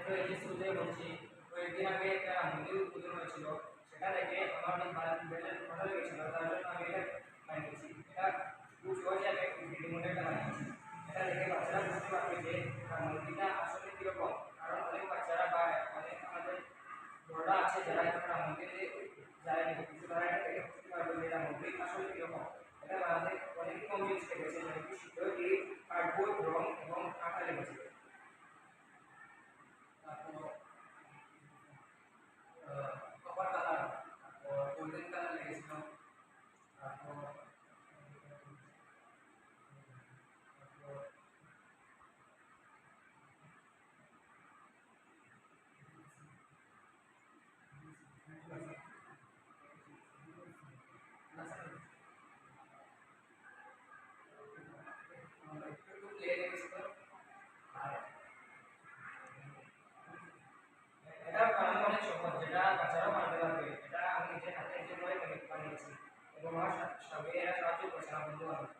তো এই যে শুরুতে বলছি কয়েকদিন আগে একটা মন্দির উদ্বোধন হয়েছিল, সেটা দেখে আমার অনেক ভালো লেগেছিল, তার জন্য আমি এটা বানিয়েছি। এটা খুব সহজে আমি থ্রিডি মডেলটা বানিয়েছি। এটা দেখে বাচ্চারা বুঝতে পারবে যে মন্দিরটা আসলে কীরকম। কারণ অনেক বাচ্চারা বা অনেক আমাদের বড়রা আছে যারা এখন মন্দিরে যায়নি, কিন্তু তারা এটা দেখে বুঝতে পারবে যে এটা মন্দির আসলে কীরকম। এটা বানাতে অনেক কম জিনিস লেগেছে, যেমন কি শিক্ষক কার্ডবোর্ড, রং এবং আঠা লেগেছিল। তারপর কপার কালার, তারপর গোল্ডেন কালার লেগেছিল। তারপর একটু প্লে লেগেছিল। আর এটা বানানো অনেক সহজ, যেটা বাচ্চারাও বানাতে পারবে। এটা আমি নিজের হাতে নিজে করে বানিয়েছি এবং আমার সঙ্গে এরা সাহায্য করেছে আমার বন্ধু বান্ধব।